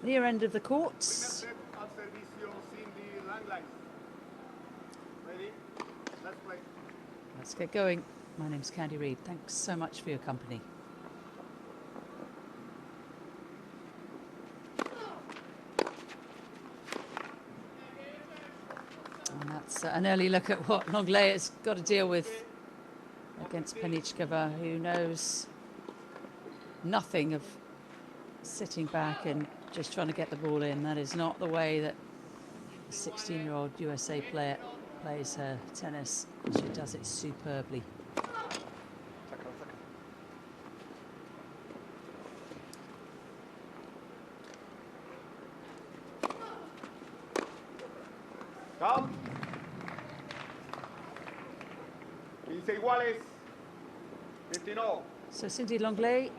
near end of the court. Ready? Let's play. Let's get going. My name's Candy Reid. Thanks so much for your company. And that's an early look at what Langlais has got to deal with against Penickova, who knows nothing of sitting back and just trying to get the ball in. That is not the way that a 16-year-old USA player plays her tennis. She does it superbly. Count. 15 iguales. 15-all. So Cindy Langlais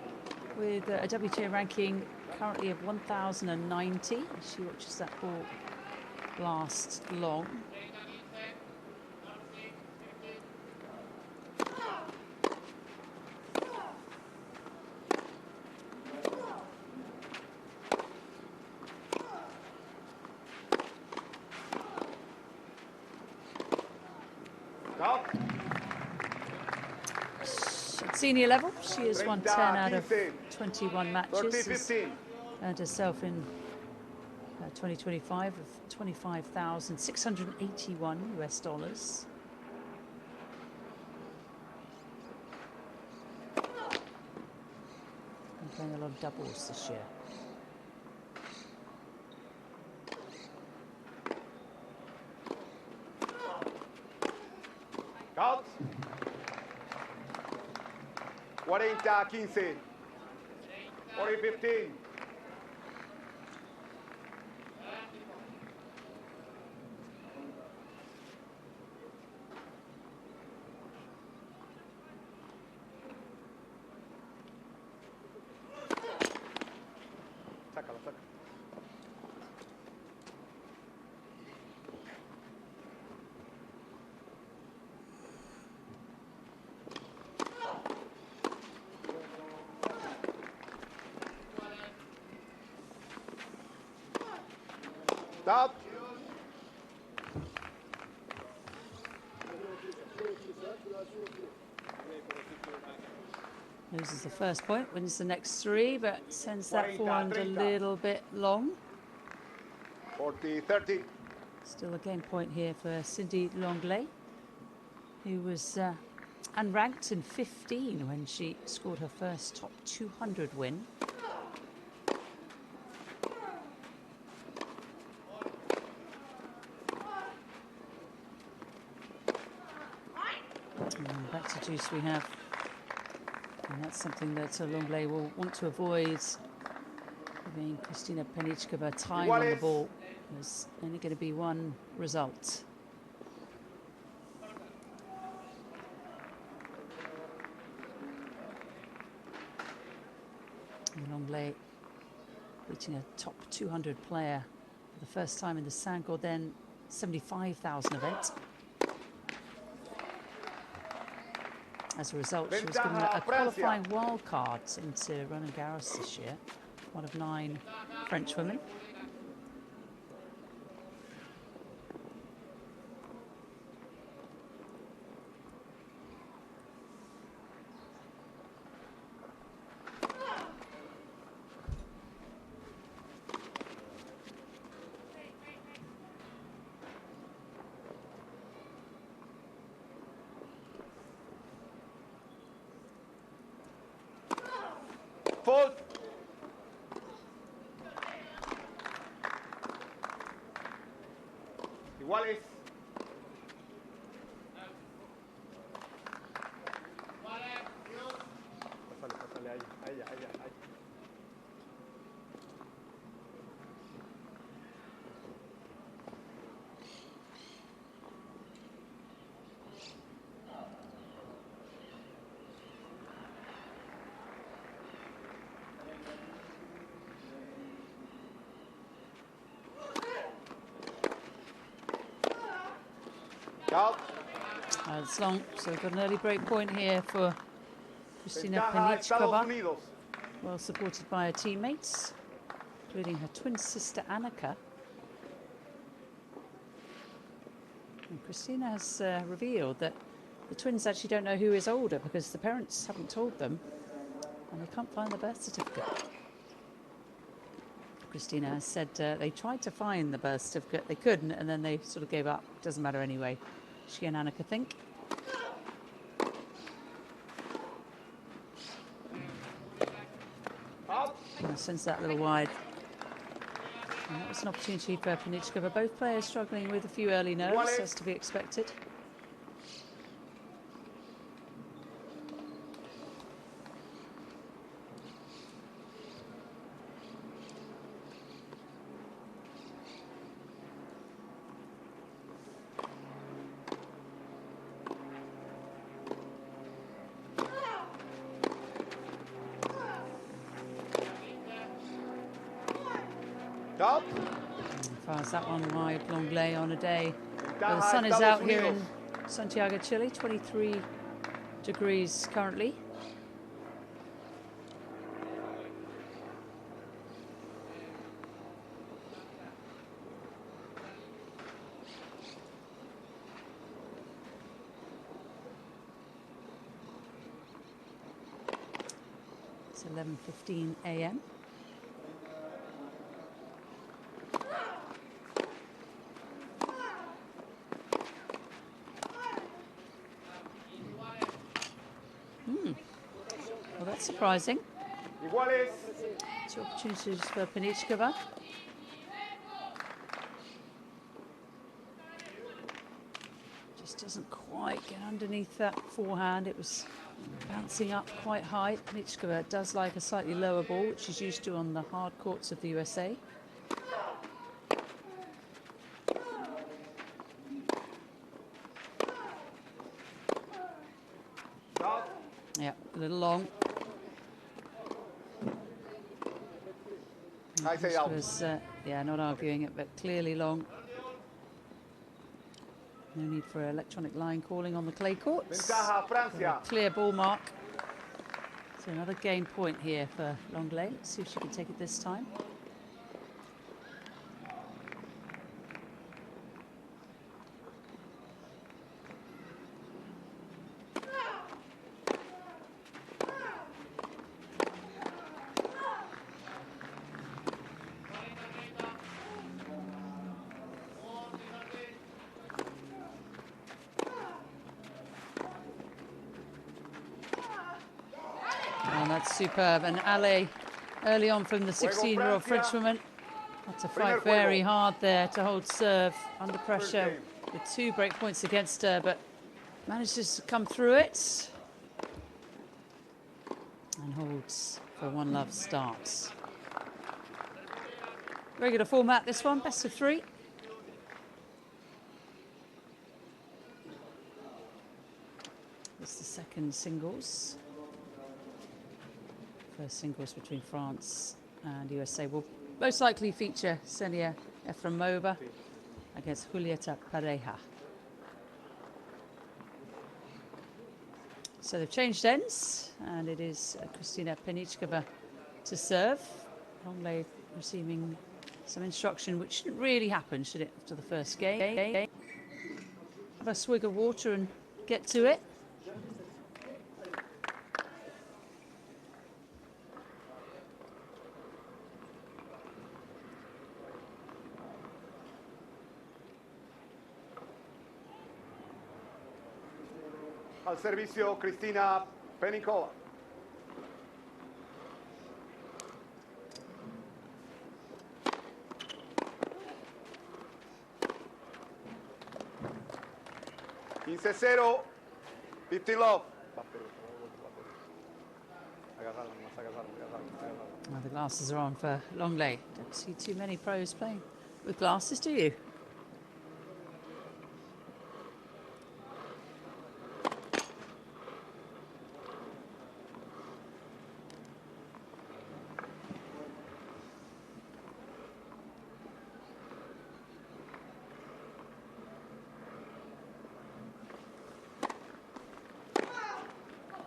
with a WTA ranking currently of 1,090. She watches that ball last long. At senior level, she has won 10 out of 21 matches. Has earned herself in 2025 of $25,681 US. And playing a lot of doubles this year. Count. 40-15. 40-15. Sácalo, sácalo. Stop. Loses the first point, wins the next three, but sends that forehand a little bit long. 40-30. Still a game point here for Cindy Langlais, who was unranked in 15 when she scored her first top 200 win. And back to deuce we have. And that's something that Langlais will want to avoid. Giving Kristina Penickova time on the ball. There's only going to be one result. And Langlais beating a top 200 player for the first time in the Saint Gaudens 75,000 event. As a result, she was given a qualifying wild card into Roland Garros this year, one of 9 French women. Fault. Iguales. Pásale a ella. It's long, so we've got an early break point here for Kristina Penickova. Well supported by her teammates. including her twin sister Annika. And Kristina has revealed that the twins actually don't know who is older because the parents haven't told them and they can't find the birth certificate. Kristina has said they tried to find the birth certificate, they couldn't, and then they sort of gave up. Doesn't matter anyway, she and Annika think. Sends that little wide. And that was an opportunity for Penickova. Both players struggling with a few early nerves, as to be expected. Top. Fires that one wide, Langlais on a day. Well, the sun is out here in Santiago, Chile, 23 degrees currently. It's 11:15 a.m. Well, that's surprising. Two opportunities for Penickova. Just doesn't quite get underneath that forehand. It was bouncing up quite high. Penickova does like a slightly lower ball, which she's used to on the hard courts of the USA. Yeah, a little long. I say out. Yeah, not arguing it, but clearly long. No need for electronic line calling on the clay courts. Ventaja Francia. Clear ball mark. So another game point here for Langlais. Let's see if she can take it this time. Oh, that's superb. And Ale, early on from the 16-year-old Frenchwoman, had to fight very hard there to hold serve under pressure with 2 break points against her, but manages to come through it and holds for one love starts. Regular format, this one, best of 3. It's the second singles. First singles between France and USA will most likely feature Ksenia Efremova against Julieta Pareja. So they've changed ends, and it is Kristina Penickova to serve. Langlais receiving some instruction, which shouldn't really happen, should it, after the first game? Have a swig of water and get to it. Al servicio, Kristina Penickova. Quince 0, 15 love. Well, the glasses are on for Langlais. Don't see too many pros playing with glasses, do you?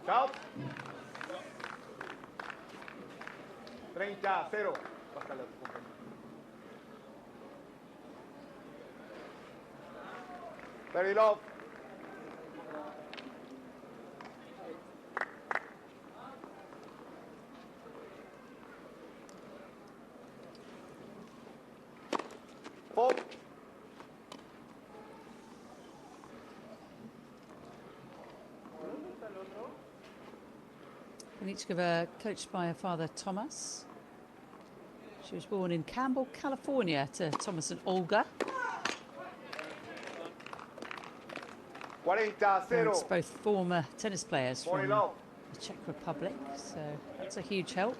Chao. 30-0. Very low. Four. Penickova, coached by her father Thomas. She was born in Campbell, California, to Thomas and Olga. 40-0. Parents both former tennis players from Very the low. Czech Republic, so that's a huge help.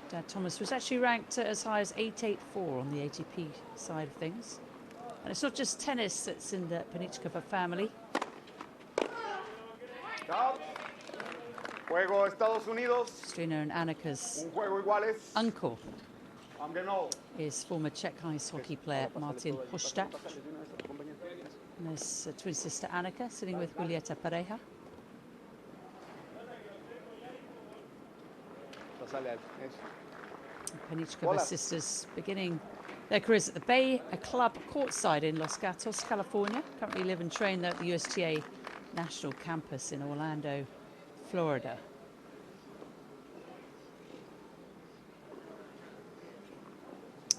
Dad Thomas was actually ranked as high as 884 on the ATP side of things. And it's not just tennis that's in the Penickova family. Stop. Juego Estados Unidos. Kristina and Annika's Un juego iguales. uncle Hambre no. is former Czech ice hockey player Martin Hosták. And there's twin sister Annika sitting with Julieta Pareja. Penickova sisters beginning their careers at the Bay, a club courtside in Los Gatos, California. Currently live and train at the USTA National Campus in Orlando, Florida.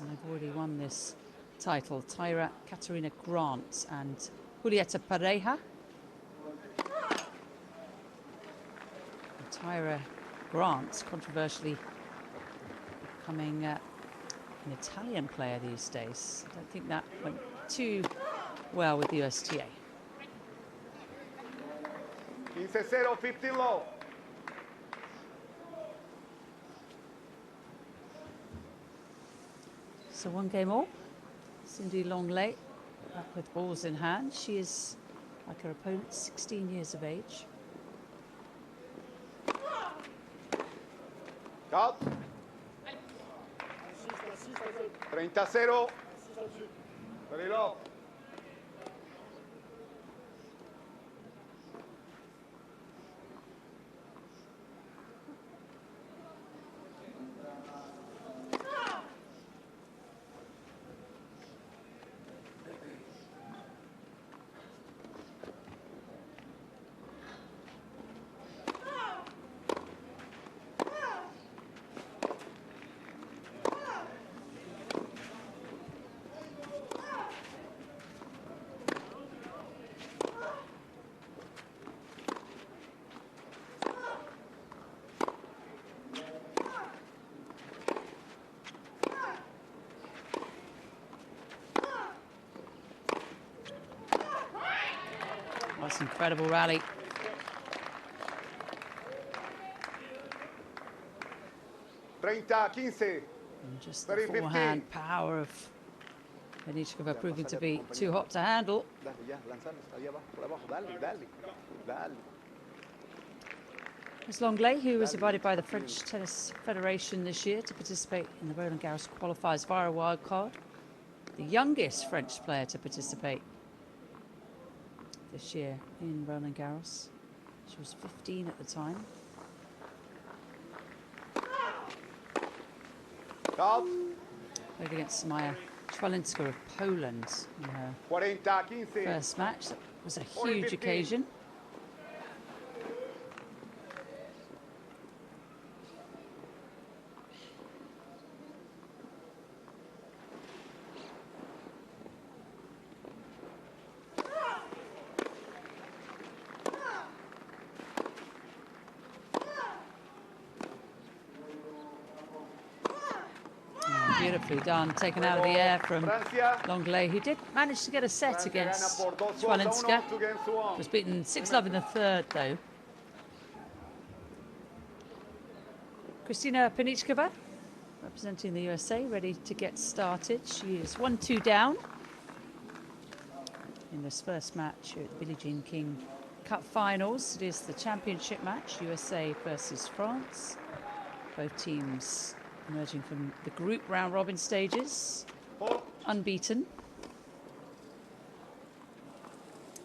And they've already won this title. Tyra Katarina Grant and Julieta Pareja. And Tyra Grant, controversially becoming an Italian player these days. I don't think that went too well with the USTA. 15-0, 15 low. So one game all. Cindy Langlais back with balls in hand. She is, like her opponent, 16 years of age. Stop. 30-0. Very low. That's an incredible rally. $30-15. And just the forehand power of Penickova proving to be too hot to handle. It's Langlais, who was invited by the French Tennis Federation this year to participate in the Roland Garros qualifiers via a wild card. The youngest French player to participate this year in Roland Garros. She was 15 at the time. Stop. Played against Maja Chwalinska of Poland in her 40-15. first match. That was a huge occasion. Beautifully done, taken out of the air from Langlais, who did manage to get a set against Chwalinska. Was beaten 6-love in the third, though. Kristina Penickova, representing the USA, ready to get started. She is 1-2 down in this first match at the Billie Jean King Cup Finals. It is the championship match, USA versus France. Both teams emerging from the group round robin stages, unbeaten.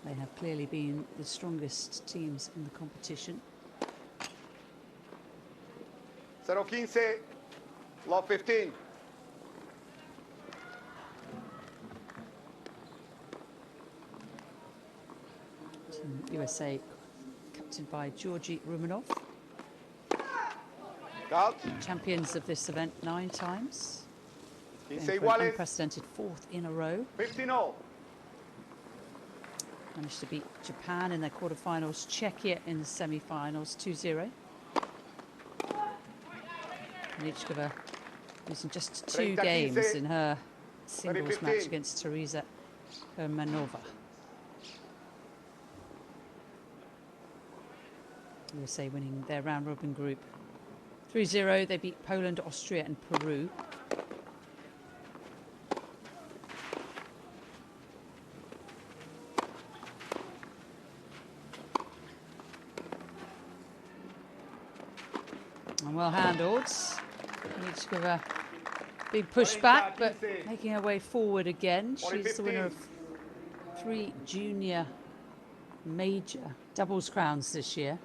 They have clearly been the strongest teams in the competition. 0-15. Love 15. Team USA, captained by Georgi Rumenov. Out. Champions of this event 9 times. 15 Going for an iguales. unprecedented 4th in a row. 15 all. Managed to beat Japan in their quarterfinals, Czechia in the semi-finals, 2-0. Penickova losing just 2 games in her singles match against Teresa Hermanova. USA winning their round-robin group 3-0. They beat Poland, Austria and Peru. And well handled. Penickova being pushed back, but making her way forward again. She's the winner of 3 junior major doubles crowns this year.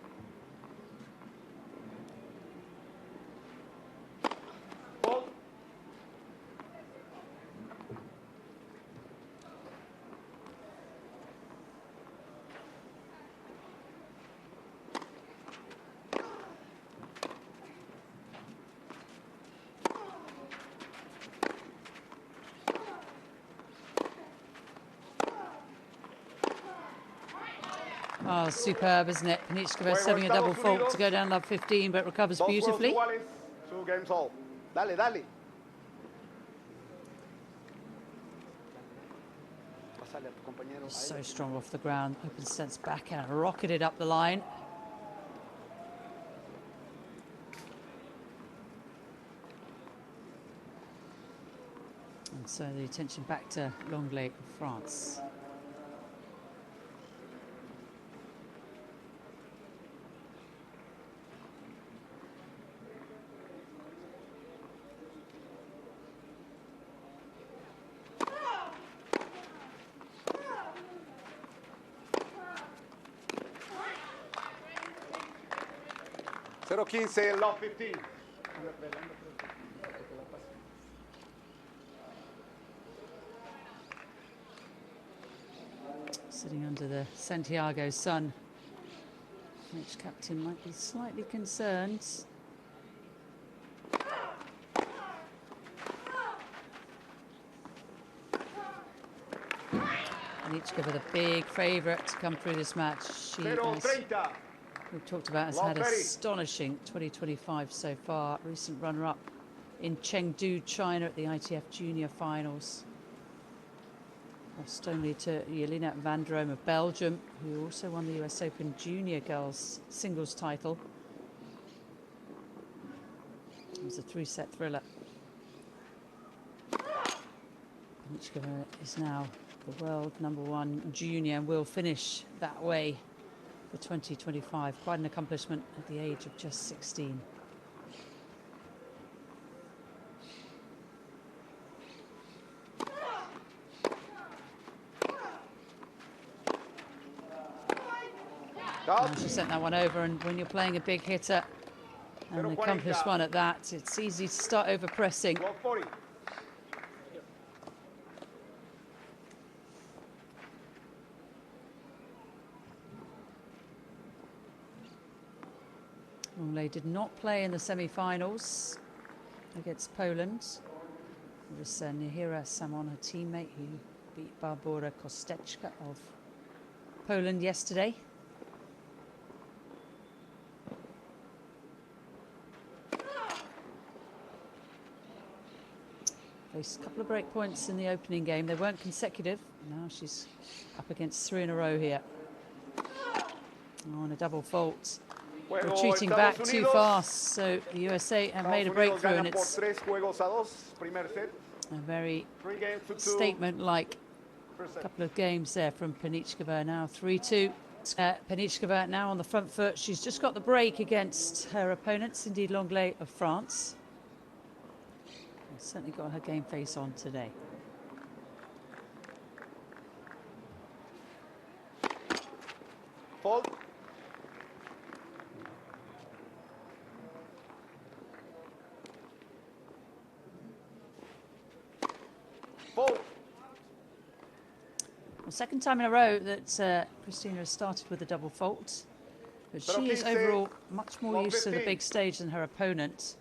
Oh, superb, isn't it? Penickova serving a double fault to go down love 15, but recovers beautifully. 2 games all. Dale, dale. So strong off the ground. Open sets back and rocketed up the line. And so the attention back to Langlais, France. Zero 15, love 15. Sitting under the Santiago sun. French captain might be slightly concerned. Penickova, the big favourite to come through this match. She, as we've talked about, has had an astonishing 2025 so far. Recent runner-up in Chengdu, China at the ITF Junior Finals. Lost only to Jelena van Drome of Belgium, who also won the US Open Junior Girls singles title. It was a 3-set thriller. Penickova is now the world #1 junior and will finish that way for 2025. Quite an accomplishment at the age of just 16. She sent that one over, and when you're playing a big hitter, and an accomplished one at that, it's easy to start over pressing. Langlais did not play in the semi-finals against Poland. It was Nihira Samon, her teammate, who beat Barbora Kosteczka of Poland yesterday. Faced a couple of break points in the opening game. They weren't consecutive. Now she's up against 3 in a row here. On a double fault. Retreating back too fast, so the USA have made a breakthrough, and it's a very statement-like couple of games there from Penickova. Now 3-2. Penickova now on the front foot. She's just got the break against her opponents, indeed Langlais of France. Certainly got her game face on today. Fault. Fault. Well, second time in a row that Kristina has started with a double fault. But Pero she is 15, overall much more long used to the 15. big stage than her opponent.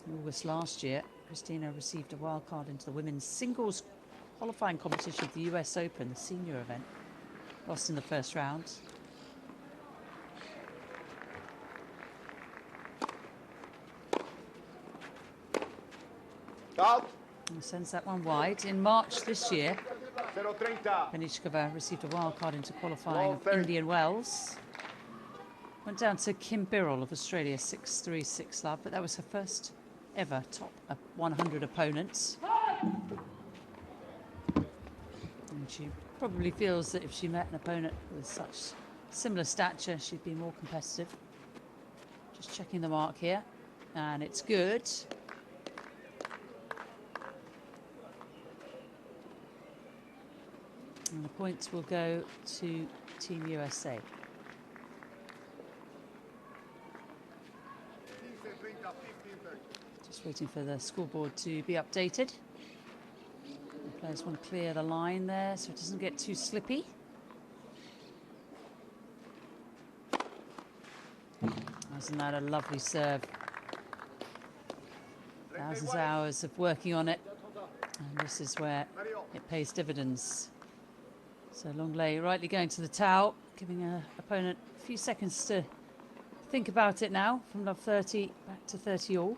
In August last year, Kristina received a wild card into the women's singles qualifying competition of the US Open, the senior event. Lost in the first round. Out. And sends that one wide. In March this year, 0-30. Penickova received a wild card into qualifying of 30. Indian Wells. Went down to Kim Birrell of Australia, 6-3, 6-love, but that was her first ever top 100 opponent. And she probably feels that if she met an opponent with such similar stature, she'd be more competitive. Just checking the mark here, and it's good. And the points will go to Team USA. Just waiting for the scoreboard to be updated. The players want to clear the line there so it doesn't get too slippy. Isn't that a lovely serve? Thousands of hours of working on it, and this is where it pays dividends. So Langlais rightly going to the towel, giving her opponent a few seconds to think about it now, from love 30 back to 30 all.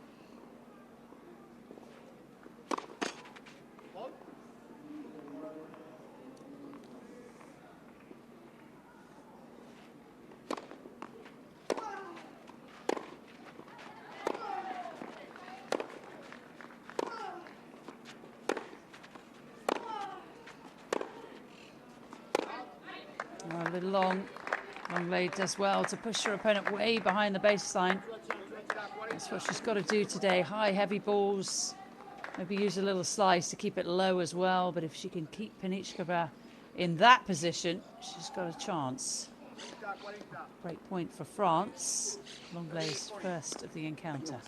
A little long. Langlais does well to push her opponent way behind the baseline. That's what she's got to do today. High, heavy balls. Maybe use a little slice to keep it low as well. But if she can keep Penickova in that position, she's got a chance. Great point for France. Langlais' first of the encounter.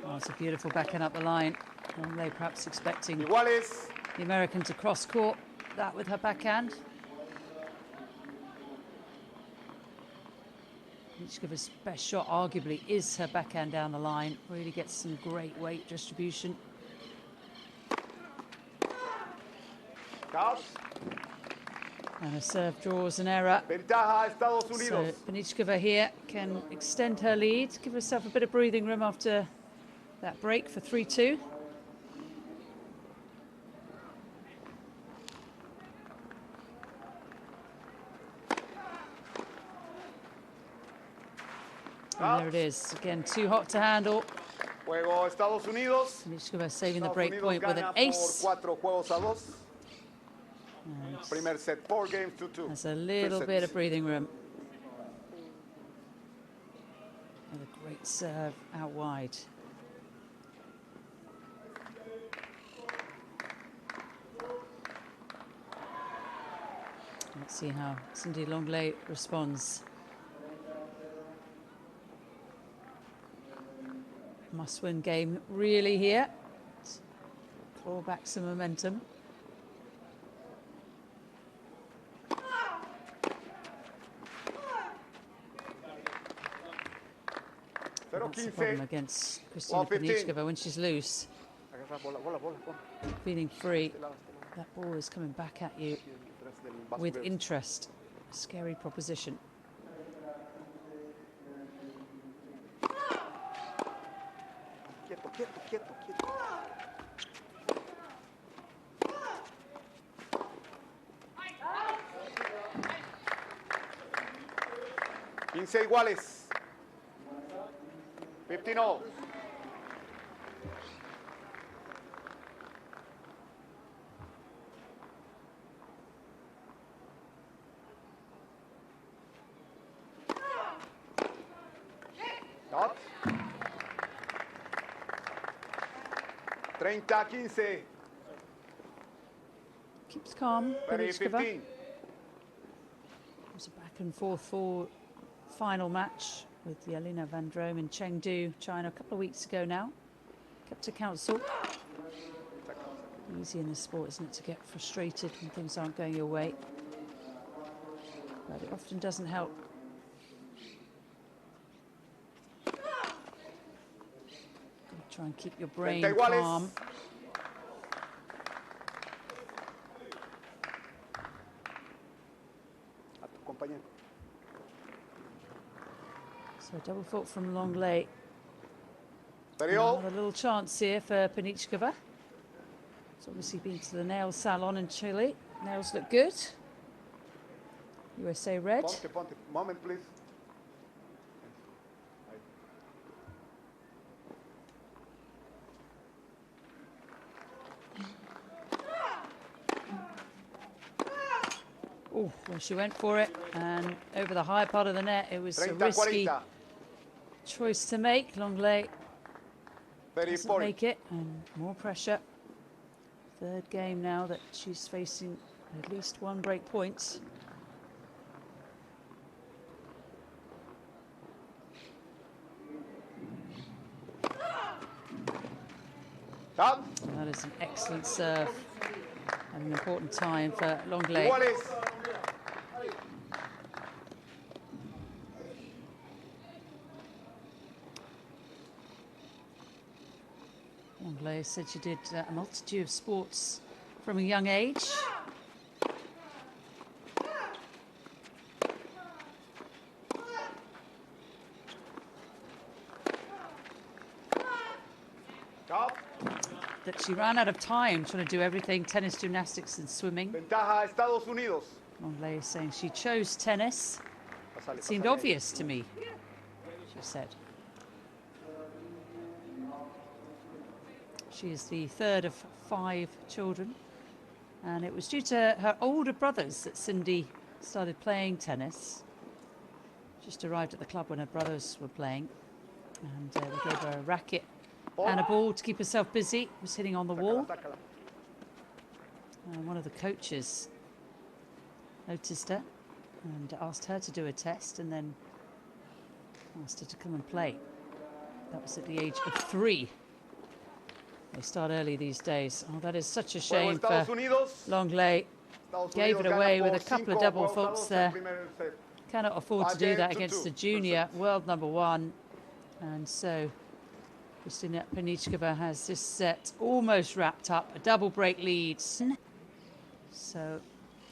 Oh, it's a beautiful backhand up the line. Langlais perhaps expecting Iguales. the American to cross court that with her backhand. Penichkova's best shot arguably is her backhand down the line. Really gets some great weight distribution. Out. And a serve draws an error. Ventaja Estados So Unidos. Penickova here can extend her lead, give herself a bit of breathing room after that break for 3-2. And there it is. Again, too hot to handle. Juego Estados Unidos. Penickova saving the Estados break Unidos point with an gana ace. por 4 juegos a 2. And Primer set, 4 games to 2. has a little Three bit sets. of breathing room. And a great serve out wide. Let's see how Cindy Langlais responds. Must-win game really here. Claw back some momentum. That's the problem against Kristina Penickova when she's loose. Feeling free. That ball is coming back at you with interest. A scary proposition. Quieto, quieto, quieto, quieto. Quince iguales. 15 all. Dot. 30-15. Keeps calm, Penickova. 30-15. It was a back and forth final match with Yelena Van Drome in Chengdu, China, a couple of weeks ago now. Kept to council. Easy in this sport, isn't it, to get frustrated when things aren't going your way. But it often doesn't help. Try and keep your brain calm. So double fault from Langlais. Another little chance here for Penickova. It's obviously been to the nail salon in Chile. Nails look good. USA red. Ponte. Moment, please. Oh, well, she went for it, and over the high part of the net, it was a risky choice to make. Langlais doesn't make it, and more pressure. Third game now that she's facing at least one break point. Stop. That is an excellent serve and an important time for Langlais. Langlais said she did a multitude of sports from a young age. That she ran out of time trying to do everything, tennis, gymnastics and swimming. Ventaja Estados Unidos. Langlais is saying she chose tennis. It seemed obvious to me, she said. She is the third of 5 children, and it was due to her older brothers that Cindy started playing tennis. Just arrived at the club when her brothers were playing, and they gave her a racket and a ball to keep herself busy. Was hitting on the wall. One of the coaches noticed her and asked her to do a test, and then asked her to come and play. That was at the age of 3. They start early these days. Oh, that is such a shame for Langlais. Gave it away with a couple of double faults there. Cannot afford to do that against the junior world #1. And so Kristina Penickova has this set almost wrapped up. A double break lead. So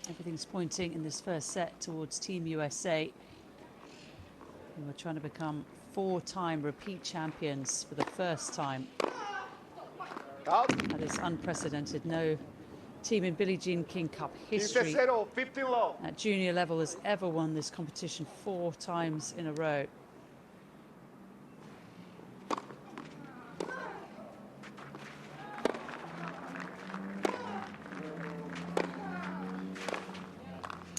everything's pointing in this first set towards Team USA, who are trying to become 4-time repeat champions for the first time. That is unprecedented. No team in Billie Jean King Cup history at junior level has ever won this competition 4 times in a row.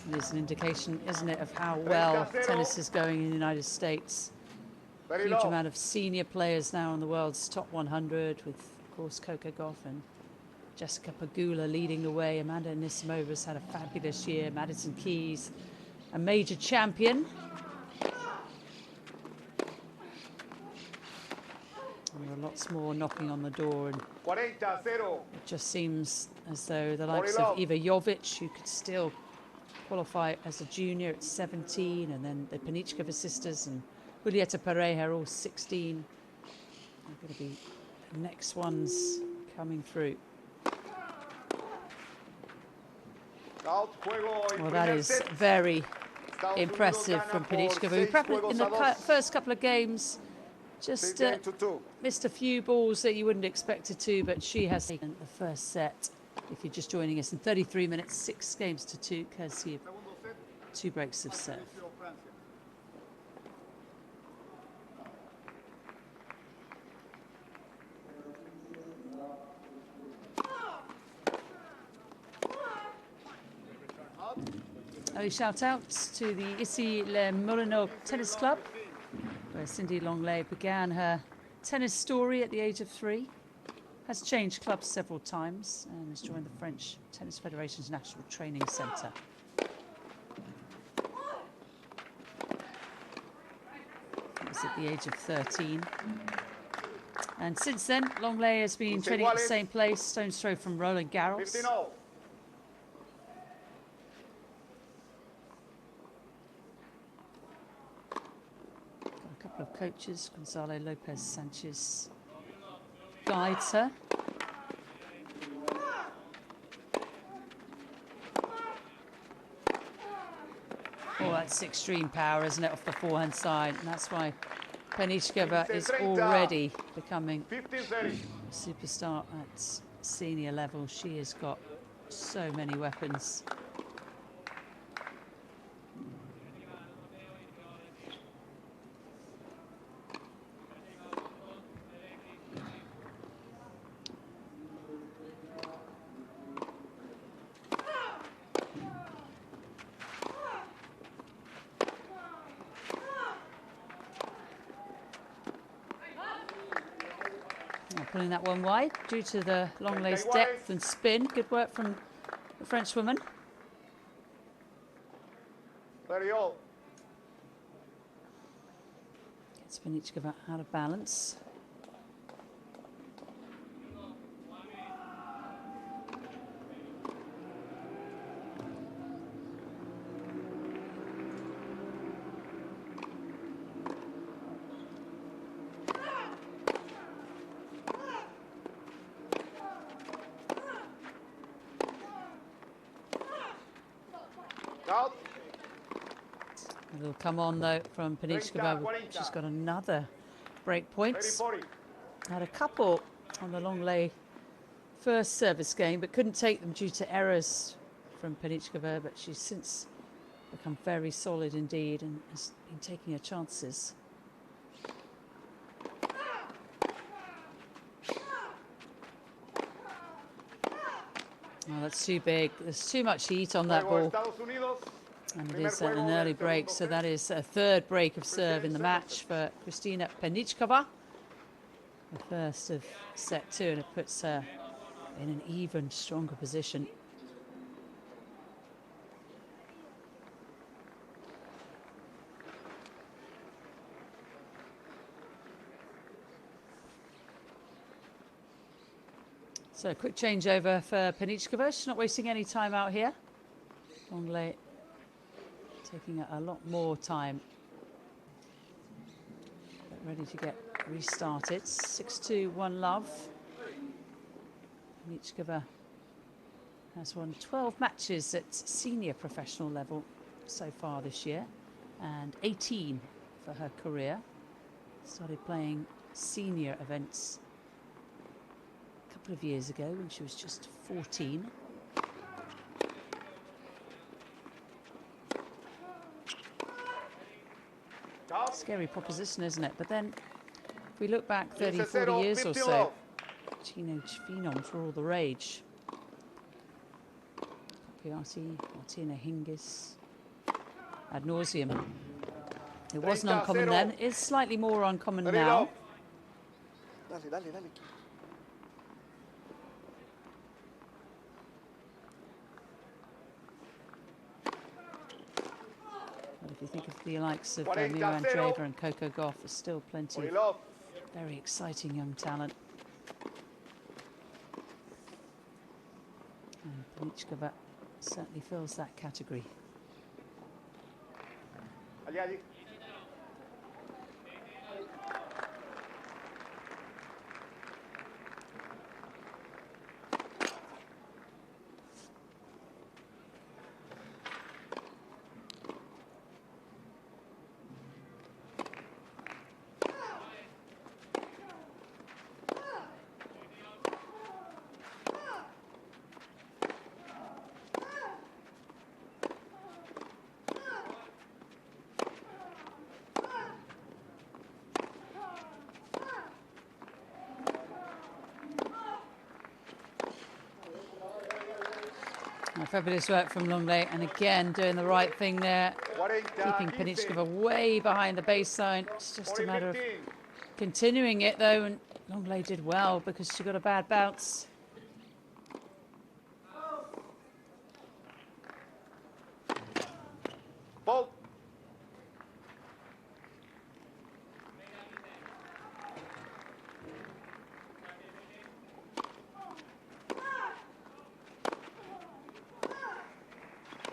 It is an indication, isn't it, of how well tennis is going in the United States. Huge amount of senior players now in the world's top 100, with, of course, Coco Gauff and Jessica Pegula leading the way. Amanda Anisimova's had a fabulous year. Madison Keys, a major champion. And there are lots more knocking on the door, and it just seems as though the likes of Iva Jovic, who could still qualify as a junior at 17, and then the Penickova sisters and Julieta Pareja, all 16, are going to be the next ones coming through. Well, that is very impressive from Penickova, who probably in the first couple of games just missed a few balls that you wouldn't expect her to, but she has taken the first set. If you're just joining us, in 33 minutes, 6 games to 2, courtesy of 2 breaks of serve. A shout out to the Issy-les-Moulineaux Tennis Club, where Cindy Langlais began her tennis story at the age of 3. has changed clubs several times and has joined the French Tennis Federation's National Training Centre. That was at the age of 13. And since then, Langlais has been training at the same place, stone's throw from Roland Garros. 15-0. Got a couple of coaches, Gonzalo Lopez Sanchez guides her. Oh, that's extreme power, isn't it, off the forehand side? And that's why Penickova is already becoming a superstar at senior level. She has got so many weapons. Pulling that one wide due to the Langlais' depth and spin. Good work from the Frenchwoman. 30-0. Gets Penickova out of balance. Out. It'll come on though from Penickova. She's got another break points. 30-40. Had a couple on the Langlais first service game, but couldn't take them due to errors from Penickova. But she's since become very solid indeed and has been taking her chances. Oh, that's too big. There's too much heat on that ball. And it is an early break, so that is a third break of serve in the match for Kristina Penickova. The first of set two, and it puts her in an even stronger position. So a quick changeover for Penickova. She's not wasting any time out here. Langlais taking a lot more time. But ready to get restarted. 6-2, 1-love. Penickova has won 12 matches at senior professional level so far this year, and 18 for her career. Started playing senior events a couple of years ago when she was just 14. Scary proposition, isn't it? But then, if we look back 30, 40 years or so, teenage phenoms were all the rage. Piatti, Martina Hingis, ad nauseum. It wasn't uncommon then. It is slightly more uncommon now. But if you think of the likes of Mira Andreeva and Coco Gauff, there's still plenty of very exciting young talent. And Penickova certainly fills that category. Fabulous work from Langlais, and again doing the right thing there, keeping Penickova way behind the baseline. It's just a matter of continuing it though, and Langlais did well because she got a bad bounce. Ball.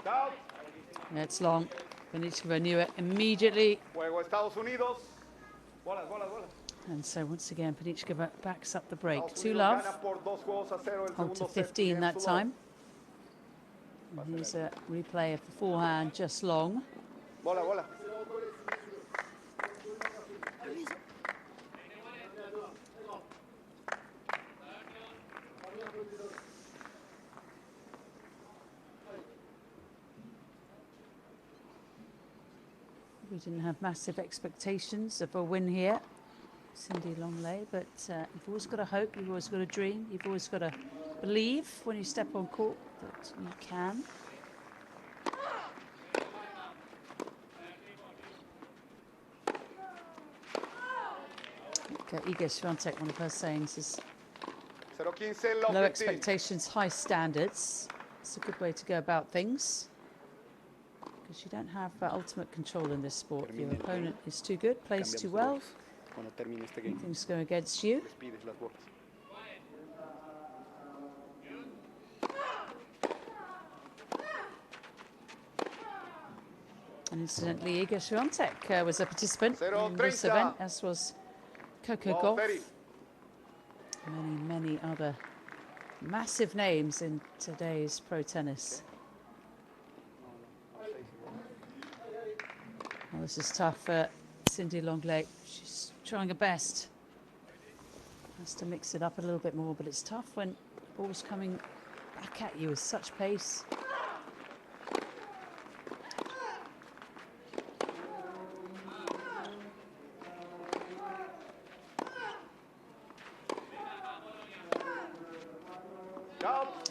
Down. Yeah, it's long. Penickova knew it immediately. Juego Estados Unidos. Bolas, bolas, bolas. And so once again, Penickova backs up the break. Estados 2 Unidos love. gana por 2-0 el Hold to segundo set. 15 Bien, that su love. time. And here's a replay of the forehand, just long. Bola, bola. We didn't have massive expectations of a win here, Cindy Langlais, but you've always got to hope, you've always got to dream, you've always got to believe when you step on court that you can. Iga Świątek, one of her sayings is 0-15, love low 15. expectations, high standards. It's a good way to go about things, because you don't have ultimate control in this sport. Your opponent is too good, plays too well, Cuando termine este game, things go against you. despides las bolas. And incidentally, Iga Świątek was a participant in this 0-30. event, as was Coco Ball Gauff. 30. Many other massive names in today's pro tennis. Well, this is tough for Cindy Langlais. She's trying her best. Has to mix it up a little bit more, but it's tough when the ball's coming back at you with such pace.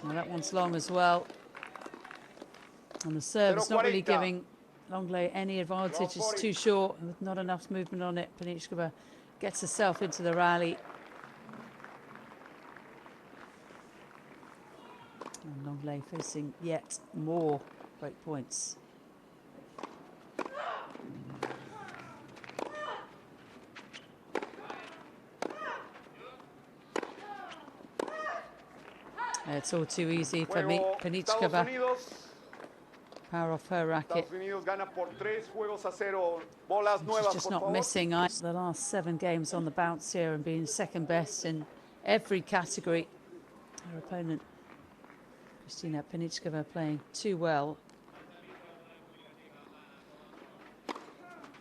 Well, that one's long as well. And the serve is not really 0-40. giving Langlais any advantage. It's too short and with not enough movement on it. Penickova gets herself into the rally. And Langlais facing yet more break points. It's all too easy for me. Juego Estados Penickova, Unidos. power off her racket. Estados Unidos gana por 3-0. Bolas She's nuevas, just por not favor. missing the last 7 games on the bounce here and being second best in every category. Her opponent, Kristina Penickova, playing too well.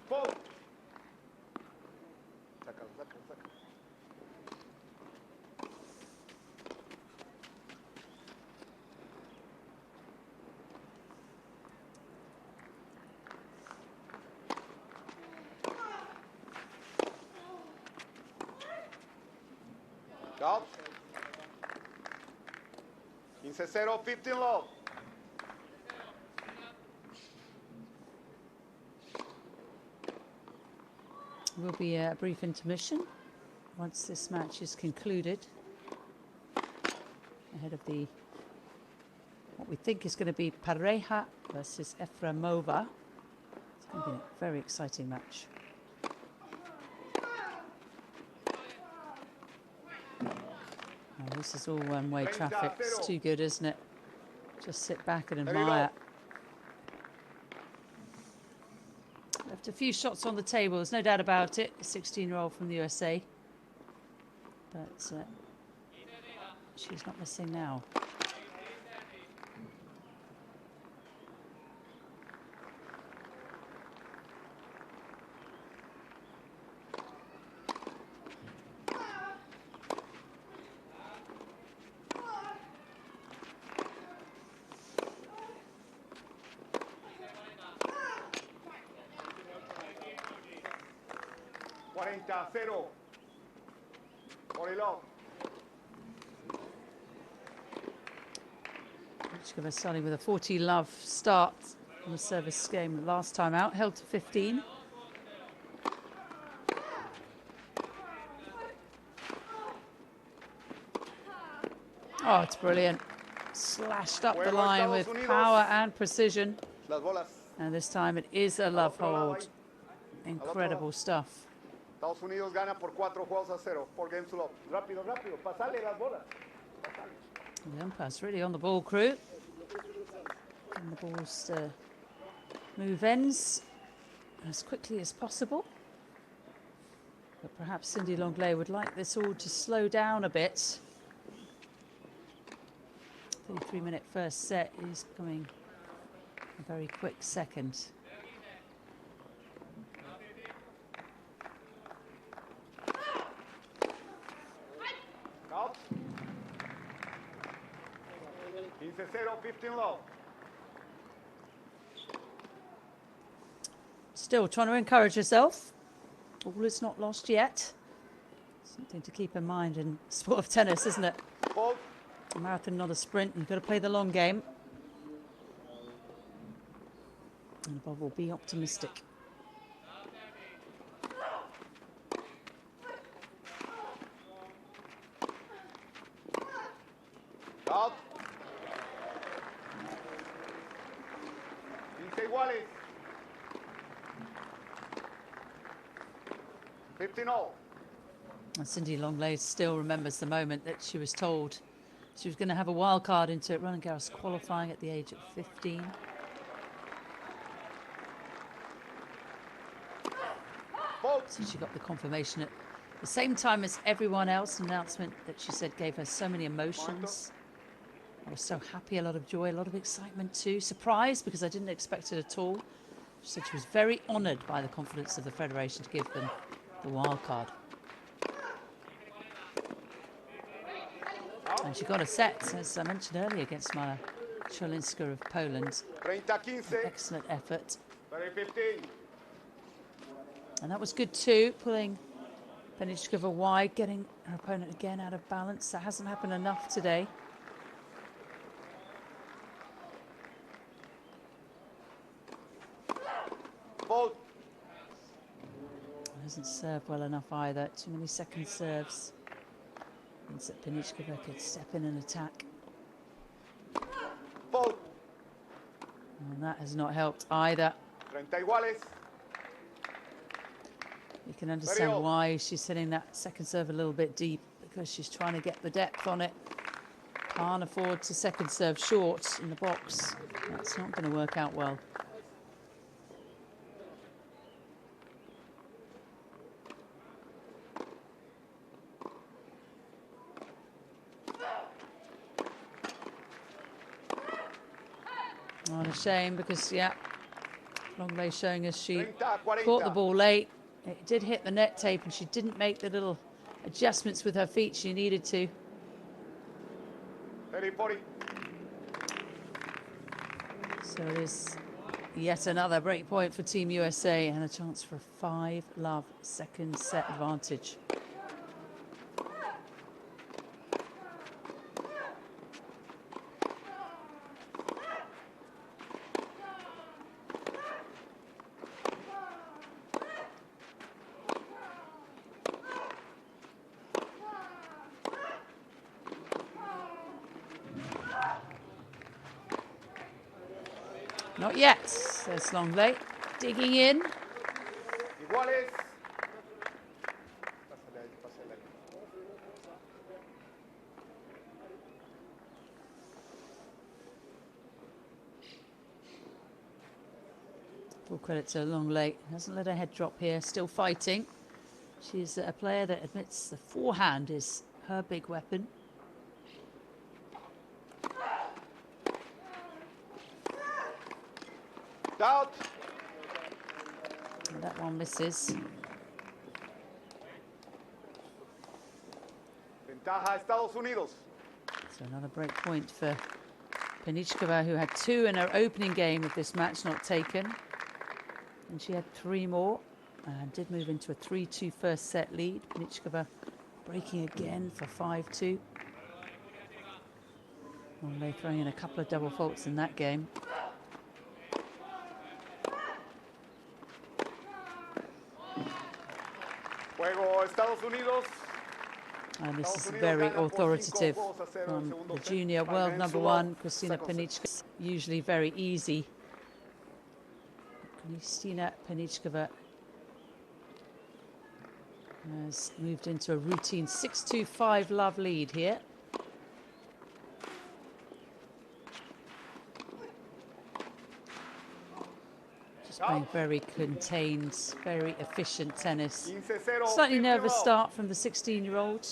Ball. Sácalo, sácalo, sácalo. Out. 15-0, 15 love. Will be a brief intermission once this match is concluded, ahead of what we think is going to be Pareja versus FRA. It's going to be a very exciting match. Oh, this is all one-way traffic. It's too good, isn't it? Just sit back and admire. Left a few shots on the table, there's no doubt about it. A 16-year-old from the USA. But she's not missing now. Penickova starting with a 40 love start on the service game last time out, held to 15. Oh, it's brilliant. Slashed up the Juego line Estados with Unidos. power and precision. Las bolas. And this time it is a love otro lado hold. ahí. Incredible stuff. Estados Unidos gana por 4-0. 4 games to love. Rápido, rápido. Pasale las bolas. The umpire's really on the ball, crew. And the balls to move ends as quickly as possible. But perhaps Cindy Langlais would like this all to slow down a bit. 33-minute first set is coming a very quick second. Out. 15-0, 15 love. Still trying to encourage herself. All is not lost yet. Something to keep in mind in sport of tennis, isn't it? Fault. A marathon, not a sprint. You've got to play the long game. And above all, be optimistic. Out. 15 iguales. 15-0. And Cindy Langlais still remembers the moment that she was told she was going to have a wild card into Roland Garros qualifying at the age of 15. Fault. So she got the confirmation at the same time as everyone else, an announcement that she said gave her so many emotions. I was so happy, a lot of joy, a lot of excitement too. Surprised because I didn't expect it at all. She said she was very honoured by the confidence of the Federation to give them the wild card. And she got a set, as I mentioned earlier, against Mara Cholinska of Poland. 30-15. Excellent effort. 30-15. And that was good too, pulling Penickova wide, getting her opponent again out of balance. That hasn't happened enough today. Fault. Hasn't served well enough either. Too many second serves. Means that Penickova could step in and attack. Fault. And that has not helped either. 30 iguales. You can understand Very why she's hitting that second serve a little bit deep, because she's trying to get the depth on it. Can't afford to second serve short in the box. That's not going to work out well. What a shame, because, yeah, Langlais showing us she 30-40. caught the ball late. It did hit the net tape, and she didn't make the little adjustments with her feet she needed to. 30-40. So it is yet another break point for Team USA and a chance for a 5-love second set advantage. Not yet, says Langlais, digging in. Iguales. Pásale ahí, pásale ahí. Full credit to Langlais. Hasn't let her head drop here, still fighting. She's a player that admits the forehand is her big weapon. Out. And that one misses. Ventaja Estados Unidos. So another break point for Penickova, who had 2 in her opening game of this match not taken. And she had 3 more and did move into a 3-2 first set lead. Penickova breaking again for 5-2. Langlais throwing in a couple of double faults in that game. Juego Estados Unidos. And this is Estados Unidos very gana por 5 authoritative juegos a 0 en from segundo the set junior by world Games number to one, love. Kristina Second set. Penickova. Usually very easy. Kristina Penickova has moved into a routine 6-2-5 love lead here. Just playing very contained, very efficient tennis. 15-0, Slightly 15 nervous love. start from the 16-year-old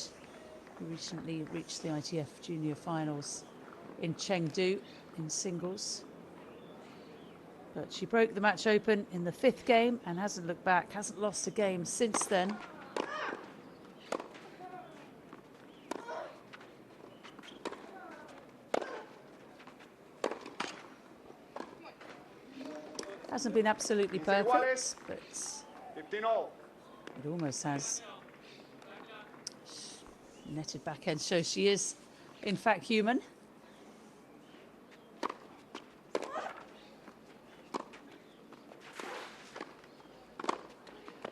who recently reached the ITF Junior Finals in Chengdu in singles. But she broke the match open in the 5th game and hasn't looked back, hasn't lost a game since then. Hasn't been absolutely perfect, but 15-0. it almost has. Netted backhand shows she is, in fact, human.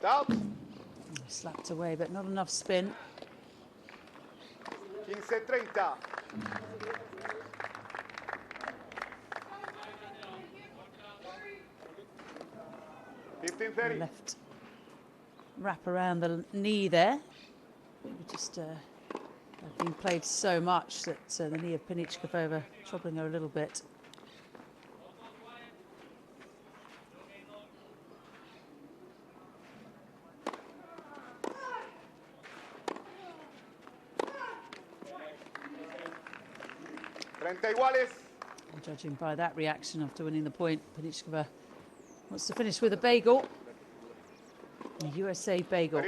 Out. Slapped away, but not enough spin. 15-30. Left wrap around the knee there. Just being played so much that the knee of Penickova troubling her a little bit. And judging by that reaction after winning the point, Penickova wants to finish with a bagel. A USA bagel.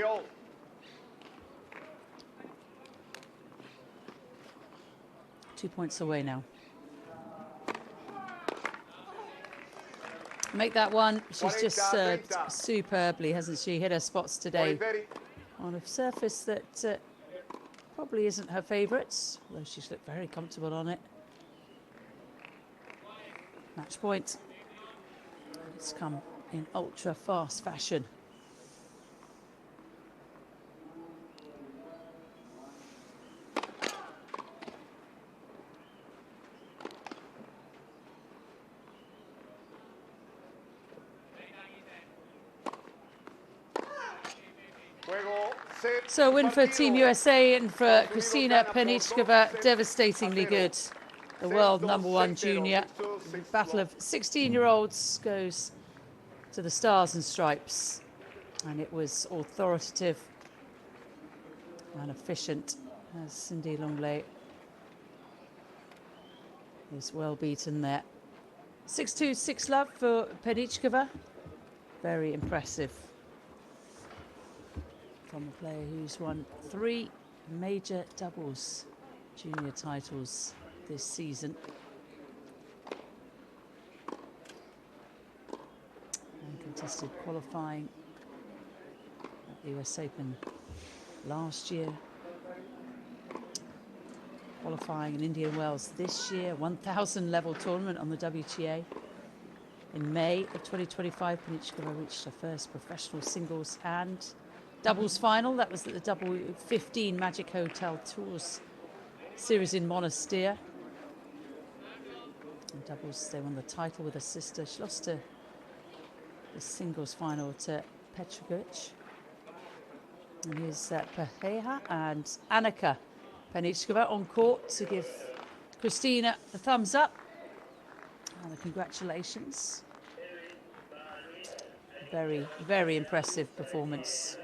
2 points away now. Make that one. She's just served superbly, hasn't she? Hit her spots today on a surface that probably isn't her favourite, although she's looked very comfortable on it. Match point. It's come in ultra fast fashion. So a win for Team USA and for Kristina Penickova, devastatingly good. The world number one junior. The battle of 16-year-olds goes to the Stars and Stripes. And it was authoritative and efficient as Cindy Langlais is well beaten there. 6-2, 6 love for Penickova. Very impressive from a player who's won 3 major doubles junior titles this season. And contested qualifying at the US Open last year. Qualifying in Indian Wells this year, 1,000 level tournament on the WTA. In May of 2025, Penickova reached her first professional singles and doubles final. That was at the Double 15 Magic Hotel Tours series in Monastir. In doubles, they won the title with her sister. She lost to the singles final to Petrovic. And here's Pereira and Annika Penickova on court to give Kristina the thumbs up and the congratulations. Very, very impressive performance.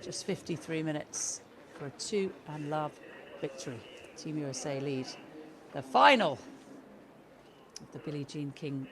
Just 53 minutes for a 2-love victory. Team USA lead the final of the Billie Jean King